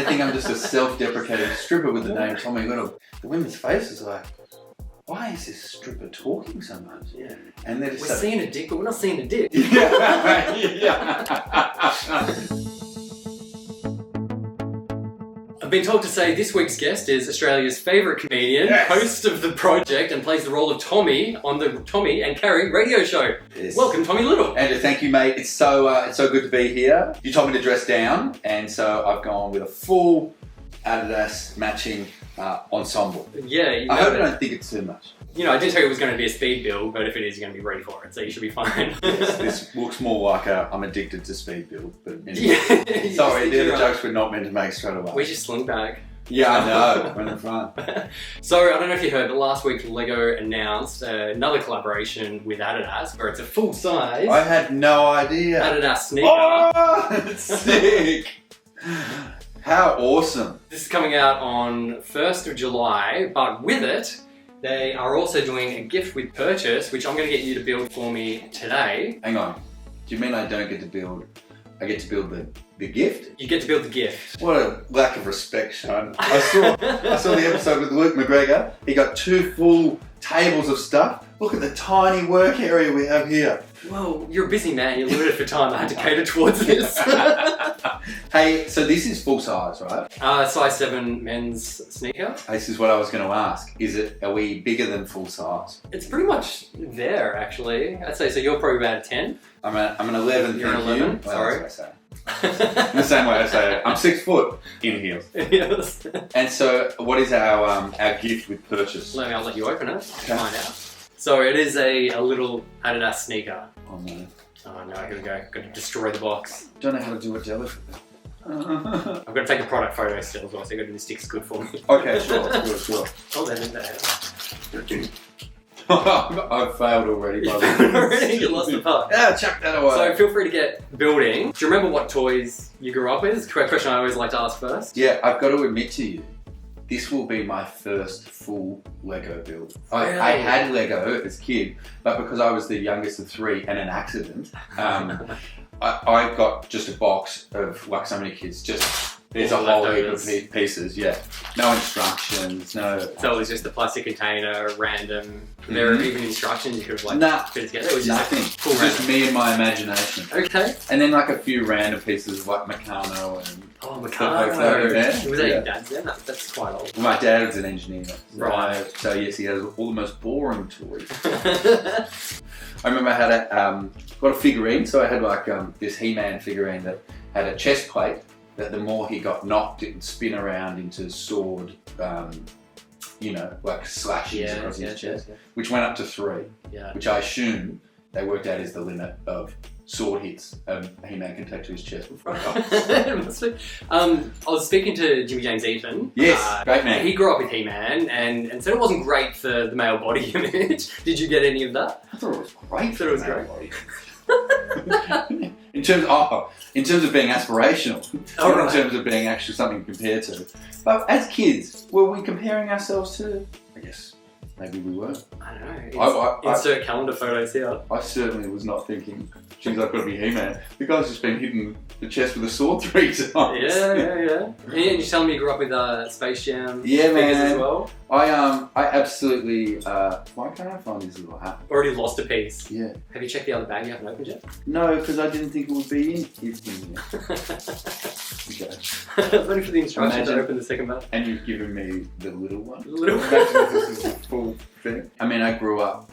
they think I'm just a self-deprecating stripper with the name Tommy Little. The women's face is like, why is this stripper talking so much? Yeah. And they're just We're seeing a dick, but we're not seeing a dick. yeah. I've been told to say this week's guest is Australia's favourite comedian, host of The Project, and plays the role of Tommy on the Tommy and Carrie radio show. Yes. Welcome, Tommy Little. Andrew, thank you, mate. It's so good to be here. You told me to dress down, and so I've gone with a full Adidas matching ensemble. Yeah. I hope I don't think it's too much. You know, I did tell you it was going to be a speed build, but if it is, you're going to be ready for it, so you should be fine. Yes, this looks more like I'm addicted to speed build. But anyway. Yeah. Sorry, they're the jokes we're not meant to make straight away. Where's your sling bag? Yeah, I know. We're in the front. So, I don't know if you heard, but last week Lego announced another collaboration with Adidas, where it's a full-size I had no idea. Adidas sneaker. Oh, sick! How awesome. This is coming out on 1st of July, but with it, they are also doing a gift with purchase, which I'm going to get you to build for me today. Hang on. Do you mean I don't get to build? I get to build the gift? You get to build the gift. What a lack of respect, Sean. I saw the episode with Luke McGregor. He got 2 full tables of stuff. Look at the tiny work area we have here. Well, you're a busy man. You're limited for time. I had to cater towards this. Hey, so this is full size, right? Size 7 men's sneaker. This is what I was going to ask. Are we bigger than full size? It's pretty much there, actually. I'd say so. You're probably about a 10. I'm an 11. You're an 11. Well, Sorry. that's what I say. In the same way I say it. I'm 6 foot in heels. Yes. And so, what is our gift with purchase? I'll let you open it. Find out. So it is a little Adidas sneaker. Oh no. Oh no, here we go. Got to destroy the box. Don't know how to do it delicately. I've got to take a product photo still as well, so you've got to do the sticks good for me. Okay, sure. Oh, they're in there. I've failed already. Already? You lost the part. Yeah, chuck that away. So feel free to get building. Do you remember what toys you grew up with? It's a question I always like to ask first. Yeah, I've got to admit to you, this will be my first full Lego build. I had Lego as a kid, but because I was the youngest of 3 and an accident, I got just a box of, like so many kids, there's a whole heap of pieces, yeah. No instructions, no... So it was just a plastic container, random... There were even instructions you could have fit it together? It was just nothing. Full just me and my imagination. Okay. And then like a few random pieces of like Meccano and... Oh, Meccano. Was that your dad's then? That's quite old. Well, my dad was an engineer. Right. So yes, he has all the most boring toys. I remember I had got a figurine, so I had like this He-Man figurine that had a chest plate that the more he got knocked, it would spin around into sword, like slashes across his chest, which went up to 3, which I assume they worked out is the limit of sword hits He-Man can take to his chest before he dies. I was speaking to Jimmy James Eaton. Yes, great man. He grew up with He-Man and said it wasn't great for the male body image. Did you get any of that? I thought it was great for the male body. in terms of being aspirational, in terms of being actually something to compare to. But as kids, were we comparing ourselves to? I guess maybe we were. I don't know. Insert calendar photos here. I certainly was not thinking, geez, I've got to be He-Man. The guy's just been hitting the chest with a sword 3 times. Yeah. And you're telling me you grew up with Space Jam figures as well? I absolutely, why can't I find this little hat? Already lost a piece. Yeah. Have you checked the other bag you haven't opened yet? No, because I didn't think it would be in here. Okay. Waiting for the instructions to open the second bag. And you've given me the little one? The little one. Imagine if this is the full thing. I mean, I grew up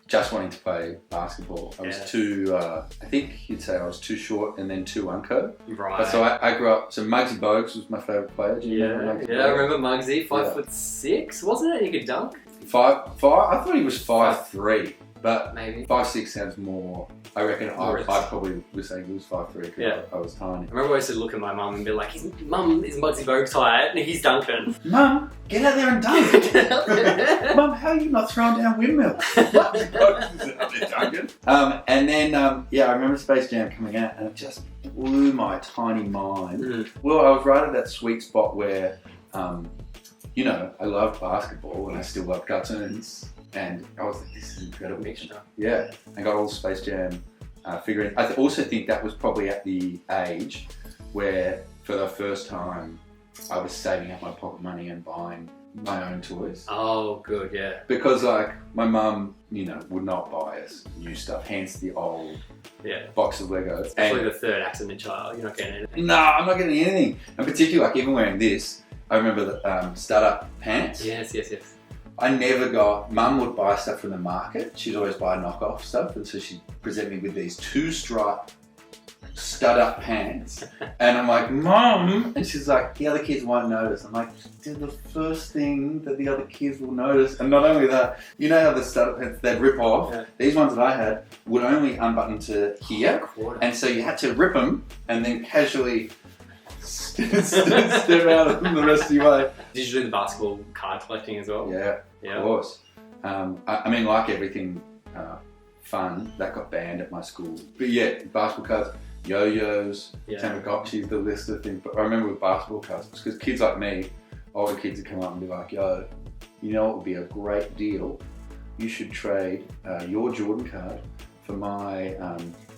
just wanting to play basketball. I was I think you'd say I was too short and then too unco. Right. But so I grew up, so Muggsy Bogues was my favourite player. Do you remember Muggsy Bogues? I remember Muggsy, 5'6", wasn't it? He could dunk. 5'5", I thought he was 5'3", but maybe 5'6" sounds more. I reckon I probably was saying he was 5'3" because I was tiny. I remember I used to look at my mum and be like, his mum is Muggsy Bogues height and he's dunking. Mum, get out there and dunk. Mum, how are you not throwing down windmills? Muggsy Bogues is out there dunking. And then, I remember Space Jam coming out and it just blew my tiny mind. Well, I was right at that sweet spot where, I loved basketball and I still love cartoons. And I was like, this is incredible. Mixture. Yeah, I got all the Space Jam figurines. I also think that was probably at the age where for the first time, I was saving up my pocket money and buying my own toys. Oh, good, yeah. Because like my mum, you know, would not buy us new stuff, hence the old box of Legos. Especially the third accident child, you're not getting anything. No, I'm not getting anything. And particularly like even wearing this, I remember the startup pants. Yes. I never got, Mum would buy stuff from the market. She'd always buy knockoff stuff. And so she'd present me with these 2-stripe stud-up pants. And I'm like, Mum! And she's like, the other kids won't notice. I'm like, dude, the first thing that the other kids will notice. And not only that, you know how the stud-up pants, they'd rip off. Yeah. These ones that I had would only unbutton to here. And so you had to rip them and then casually step out of them the rest of your way. Did you do the basketball card collecting as well? Yeah, of course. I mean, like everything fun, that got banned at my school. But yeah, basketball cards, yo-yos, Tamagotchis, the list of things. But I remember with basketball cards, because kids like me, older kids would come up and be like, yo, you know what would be a great deal? You should trade your Jordan card for my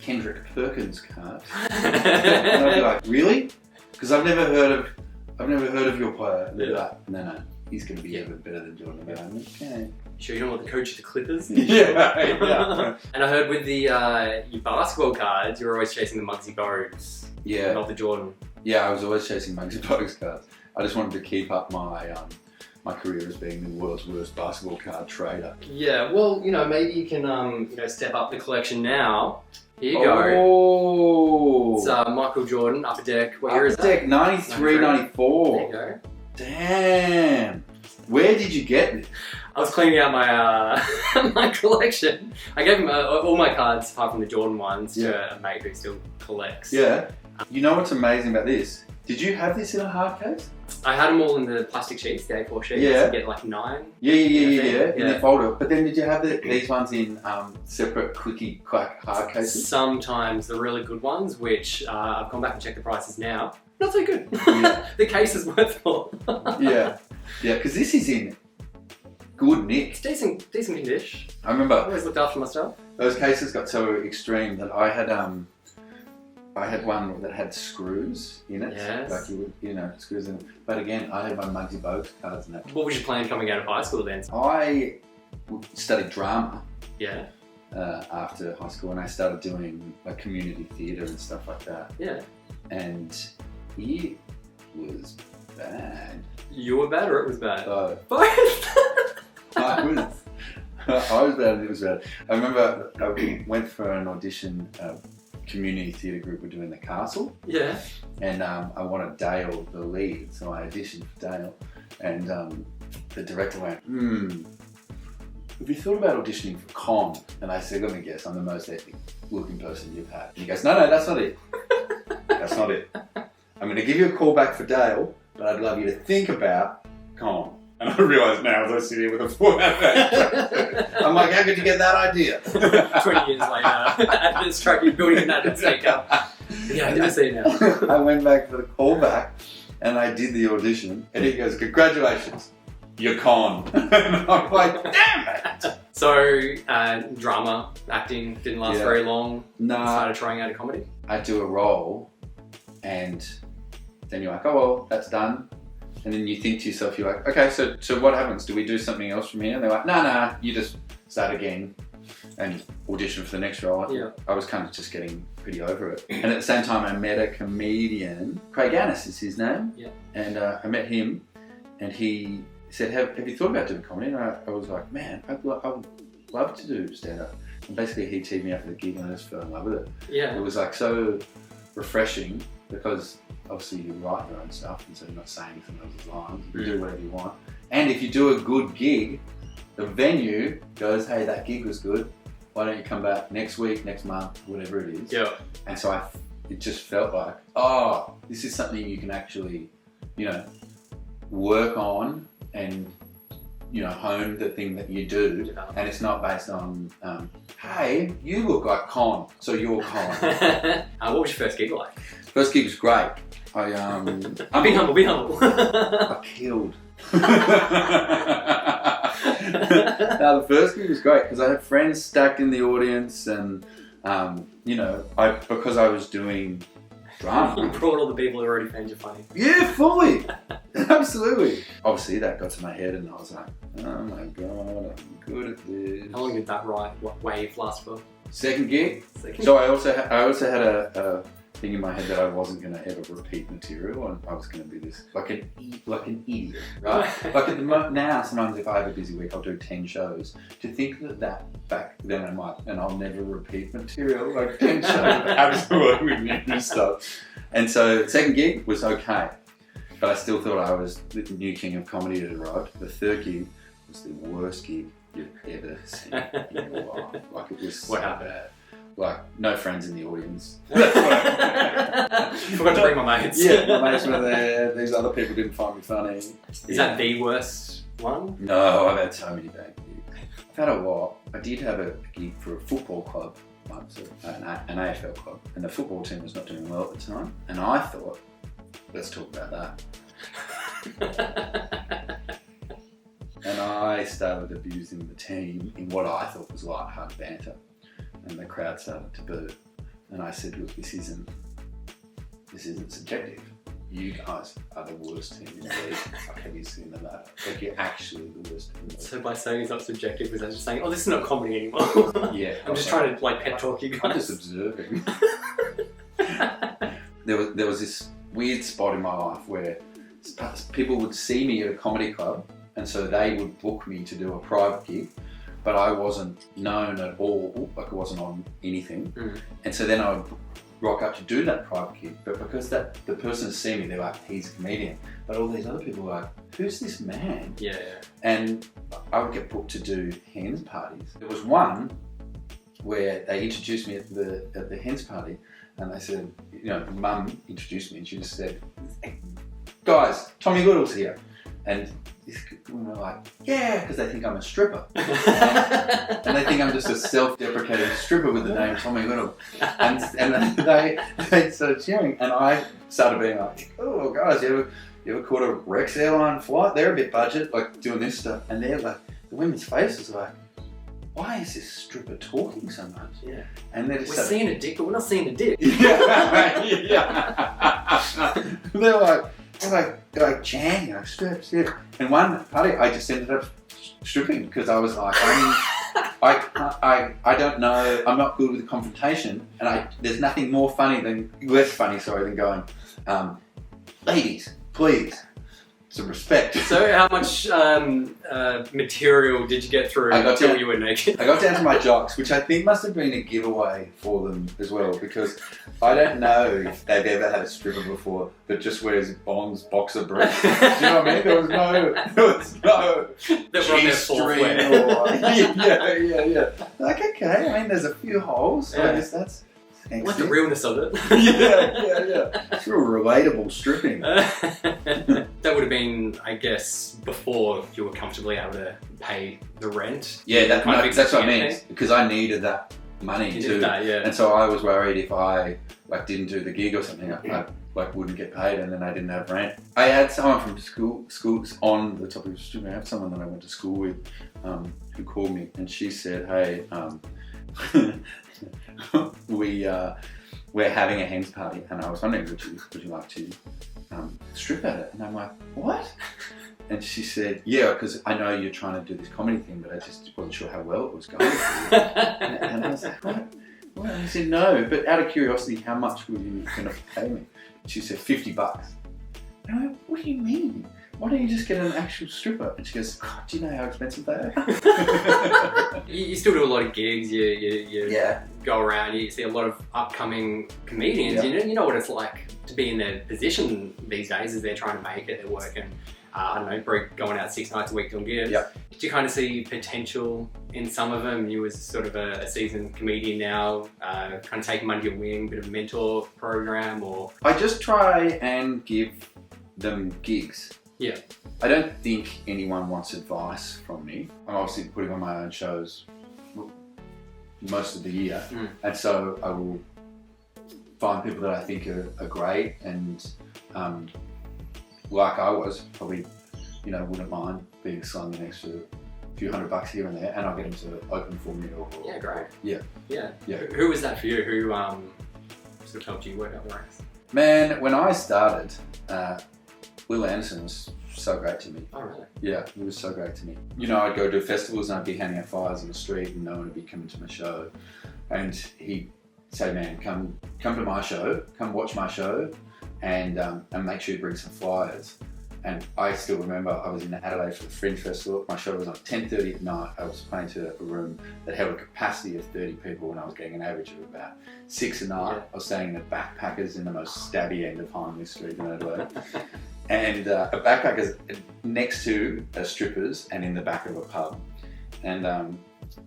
Kendrick Perkins card. And I'd be like, really? Because I've never heard of your player. And they'd be like, no, he's going to be even better than Jordan. I'm like, okay. Sure you don't want the coach of the Clippers? Yeah. And I heard with the your basketball cards, you were always chasing the Muggsy Bogues. Yeah. Not the Jordan. Yeah, I was always chasing Muggsy Bogues cards. I just wanted to keep up my my career as being the world's worst basketball card trader. Yeah, well, you know, maybe you can step up the collection now. Here you go. Oh. It's Michael Jordan, Upper Deck. What year is that? Upper Deck, 93, 94. There you go. Damn. Where did you get this? I was cleaning out my my collection. I gave him all my cards, apart from the Jordan ones, to a mate who still collects. Yeah. You know what's amazing about this? Did you have this in a hard case? I had them all in the plastic sheets, the A4 sheets. Yeah. You get like 9. Yeah. In the folder. But then did you have these ones in separate clicky clack hard cases? Sometimes the really good ones, which I've gone back and checked the prices now. Not so good. Yeah. The case is worth more. Yeah, because this is in good nick. It's decent condition. I remember. I always looked after my stuff. Those cases got so extreme that I had one that had screws in it. Yes. Like you would, screws in it. But again, I had my Muggsy Bogues cards in it. What was your plan coming out of high school then? I studied drama. Yeah. After high school, and I started doing like community theatre and stuff like that. Yeah. And it was bad. You were bad or it was bad? Both. I was bad and it was bad. I remember I went for an audition. Community theatre group were doing The Castle. Yeah. And I wanted Dale the lead, so I auditioned for Dale. And the director went, have you thought about auditioning for Con? And I said, let me guess, I'm the most epic looking person you've had. And he goes, no, that's not it. That's not it. I'm going to give you a call back for Dale, but I'd love you to think about Con. And I realise now as I sit here with a 4 out of 8. I'm like, how could you get that idea? 20 years later, at this truck you're building an Adidas makeup. Yeah, I didn't see it now. I went back for the callback and I did the audition and he goes, congratulations, you're Con. And I'm like, damn it. So, drama, acting didn't last very long. No. Started trying out a comedy. I do a role and then you're like, oh well, that's done. And then you think to yourself, you're like, okay, so what happens? Do we do something else from here? And they're like, nah, you just start again and audition for the next role. Yeah. I was kind of just getting pretty over it. And at the same time, I met a comedian, Craig Annis is his name. Yeah. And I met him and he said, have you thought about doing comedy? And I was like, man, I would love to do stand-up. And basically he teed me up for the gig and I just fell in love with it. Yeah. It was like so refreshing because obviously you write your own stuff and so you're not saying someone else's lines. You do whatever you want. And if you do a good gig, the venue goes, hey, that gig was good. Why don't you come back next week, next month, whatever it is. Yeah. And so it just felt like, oh, this is something you can actually, work on and, hone the thing that you do. And it's not based on, hey, you look like Con, so you're Con. What was your first gig like? First gig was great. Be humble. I killed. Now the first gig was great because I had friends stacked in the audience and, because I was doing drama. You brought all the people who already found you funny. Yeah, fully. Absolutely. Obviously, that got to my head and I was like, oh my God, I'm good at this. How long did that wave last for? Second gig. Second? So I also had a thing in my head that I wasn't going to ever repeat material, and I was going to be this like an idiot, right? Like at the now, sometimes if I have a busy week, I'll do 10 shows. To think that back then I might, and I'll never repeat material, like 10 shows of absolutely new stuff. And so second gig was okay, but I still thought I was the new king of comedy had arrived. The third gig was the worst gig you've ever seen in your life. Like it was so bad. Like, no friends in the audience. Forgot to bring my mates. Yeah, my mates were there. These other people didn't find me funny. Is that the worst one? No, I've had so many bad gigs. I've had a lot. I did have a gig for a football club once, an AFL club, and the football team was not doing well at the time. And I thought, let's talk about that. And I started abusing the team in what I thought was light-hearted banter. And the crowd started to boo. And I said, look, this isn't subjective. You guys are the worst team in the league. Like, have you seen that? Like, you're actually the worst team in the league. So by saying it's not subjective, was I just saying, oh, this is not comedy anymore? Yeah. I'm just trying to like pet talk you guys. I'm just observing. There was this weird spot in my life where people would see me at a comedy club, and so they would book me to do a private gig. But I wasn't known at all, like I wasn't on anything. Mm. And so then I would rock up to do that private gig, but because the person has seen me, they're like, he's a comedian. But all these other people were like, who's this man? Yeah. And I would get booked to do hens parties. There was one where they introduced me at the hens party, and they said, you know, Mum introduced me, and she just said, hey, guys, Tommy Goodall's here. And these women are like, yeah, because they think I'm a stripper. And they think I'm just a self-deprecating stripper with the name Tommy Goodall. And they started cheering. And I started being like, oh, guys, you ever caught a Rex airline flight? They're a bit budget, like doing this stuff. And they're like, the women's faces are like, why is this stripper talking so much? Yeah. And they're just we're seeing a dick, but we're not seeing a dick. Yeah. They're like chanting, like strip. And one party, I just ended up stripping because I was like, I don't know, I'm not good with confrontation, and there's nothing less funny than going, ladies, please, some respect. So how much material did you get through until you were naked? I got down to my jocks, which I think must have been a giveaway for them as well, because I don't know if they've ever had a stripper before that just wears Bond's boxer briefs. Do you know what I mean? There was no G-string yeah. Like, okay, I mean, there's a few holes, so I guess that's I like the realness of it. Yeah. It's real relatable stripping. That would have been, I guess, before you were comfortably able to pay the rent. Yeah, that's what I mean. Because I needed that money too. And so I was worried if I didn't do the gig or something, I wouldn't get paid, and then I didn't have rent. I had someone from schools on the topic of stripping. I had someone that I went to school with who called me, and she said, hey, we're having a hens party, and I was wondering, would you like to strip at it? And I'm like, what? And she said, yeah, because I know you're trying to do this comedy thing, but I just wasn't sure how well it was going for you. And I was like, what? Well, I said, no, but out of curiosity, how much were you going to pay me? She said, $50. And I went, what do you mean? Why don't you just get an actual stripper? And she goes, God, do you know how expensive they are? You still do a lot of gigs, you go around, you see a lot of upcoming comedians, you know what it's like to be in their position these days as they're trying to make it, they're working, I don't know, going out 6 nights a week doing gigs. Yep. Did you kind of see potential in some of them? You was sort of a seasoned comedian now, kind of taking them under your wing, bit of a mentor program, or? I just try and give them gigs. Yeah. I don't think anyone wants advice from me. I'm obviously putting on my own shows most of the year, and so I will find people that I think are great, and like I was, probably, wouldn't mind being slung an extra few $100 here and there, and I'll get them to open for me. Yeah, great. Yeah. Who was that for you? Who sort of helped you work out the ranks? Man, when I started, Will Anderson was so great to me. Oh, really? Yeah, he was so great to me. You know, I'd go to festivals and I'd be handing out flyers on the street and no one would be coming to my show. And he'd say, man, come to my show, come watch my show, and make sure you bring some flyers. And I still remember I was in Adelaide for the Fringe Festival. My show was on 10:30 at night. I was playing to a room that held a capacity of 30 people and I was getting an average of about 6 a night. I was staying in the Backpackers in the most stabby end of Hindley Street in Adelaide. And a Backpackers next to a strippers and in the back of a pub. And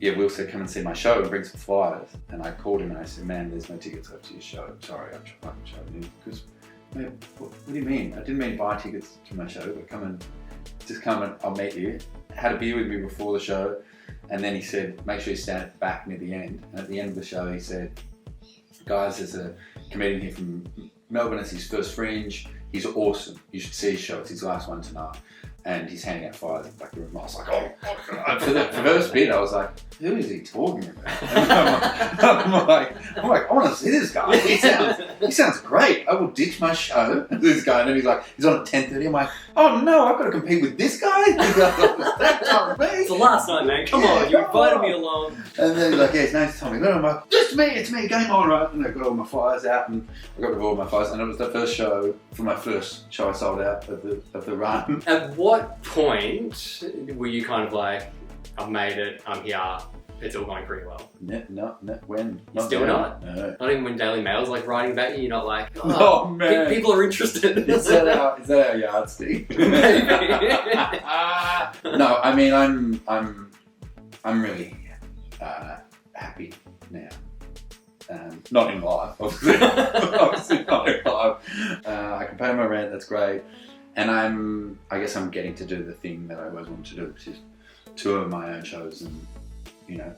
Will said, come and see my show and bring some flyers. And I called him and I said, man, there's no tickets left to your show. Sorry, I'm fucking showing you. Because, man, what do you mean? I didn't mean buy tickets to my show, but come and I'll meet you. Had a beer with me before the show. And then he said, make sure you stand at the back near the end. And at the end of the show, he said, guys, there's a comedian here from Melbourne. It's his first Fringe. He's awesome. You should see his show. It's his last one tonight. And he's handing out flyers in the back of the room. I was like, oh my God. For the first bit, I was like, who is he talking about? I'm like, I want to see this guy. He sounds great. I will ditch my show. This guy, and then he's like, he's on at 10:30. I'm like, oh no, I've got to compete with this guy? That time me. It's the last night, man. Come on, you invited me along. And then he's like, yeah, his name's Tommy. And I'm like, it's me, game on, right? And I got all my flyers out, and I got all my flyers, and it was the first show, for my first show I sold out of the run. At what point were you kind of like, I've made it, I'm here, it's all going pretty well? No, when? Still not? No. Not even when Dailymail's like writing about you, you're not like, oh man, people are interested. Is that our yardstick? Maybe. No, I mean, I'm really happy now. Not in life, obviously. Obviously not in life. I can pay my rent, that's great. And I guess I'm getting to do the thing that I always wanted to do, which is tour my own shows and, you know,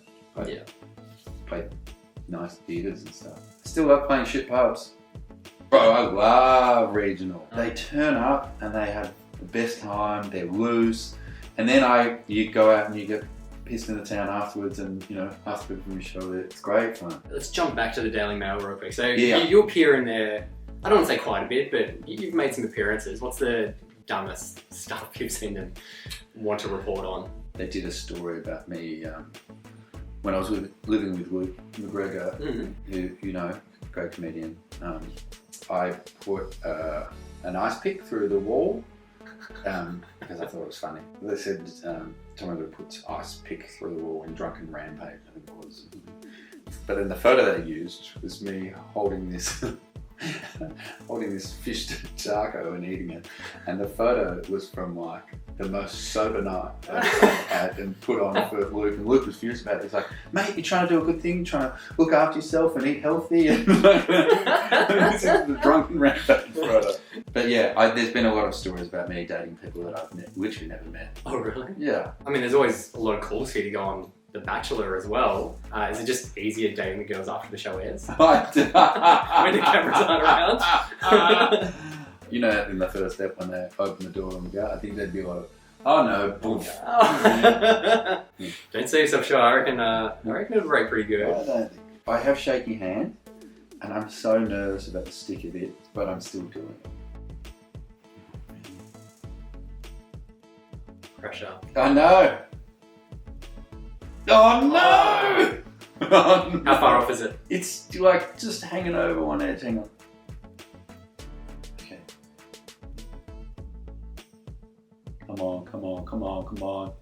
play nice theatres and stuff. I still love playing shit pubs. Bro, I love regional. They turn up and they have the best time, they're loose. And then you go out and you get pissed in the town afterwards and, you know, ask people from your show. It's great fun. Let's jump back to the Dailymail real quick. So you appear in there, I don't want to say quite a bit, but you've made some appearances. What's the dumbest stuff you've seen them want to report on? They did a story about me when I was living with Luke McGregor, who, you know, great comedian. I put an ice pick through the wall because I thought it was funny. They said someone puts ice pick through the wall in Drunken Rampage, I think it was. But then the photo they used was me holding this fish taco and eating it, and the photo was from like the most sober night I've had and put on for Luke, and Luke was furious about it. He's like, mate, you're trying to do a good thing, trying to look after yourself and eat healthy, and this is the Drunken Rampage photo. But yeah, there's been a lot of stories about me dating people that I've literally never met. Oh really? Yeah. I mean, there's always a lot of calls for you to go on The Bachelor as well. Is it just easier dating the girls after the show airs? When the cameras aren't around? You know, in the first step when they open the door and we go, I think there'd be a lot of, oh no, boof. Don't say yourself sure. I reckon it'll break pretty good. I don't think. I have shaky hand and I'm so nervous about the stick of it, but I'm still doing it. Pressure. I know. Oh no! Oh, no! How far off is it? It's like just hanging over one edge. Hang on. Okay. Come on.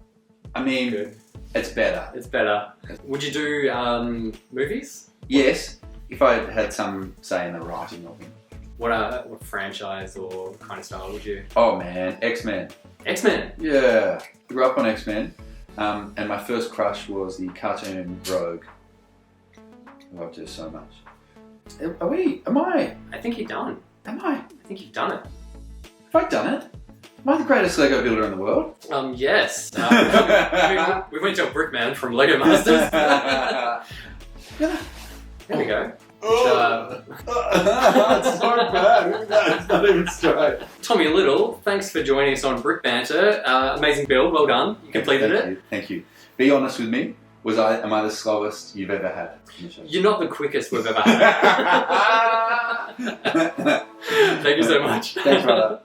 I mean, good. It's better. Would you do movies? Yes, if I had some say in the writing of them. What franchise or kind of style would you? Oh man, X-Men. X-Men? Yeah. I grew up on X-Men. And my first crush was the cartoon Rogue. I loved her so much. Am I? I think you've done. Am I? I think you've done it. Have I done it? Am I the greatest Lego builder in the world? Yes. We went to a Brickman from Lego Masters. Yeah. There we go. It's so bad. No, it's not even straight. Tommy Little, thanks for joining us on Brick Banter. Amazing build, well done. You completed it. Thank you. Be honest with me. Am I the slowest you've ever had? You're not the quickest we've ever had. Thank you so much. Thanks, brother.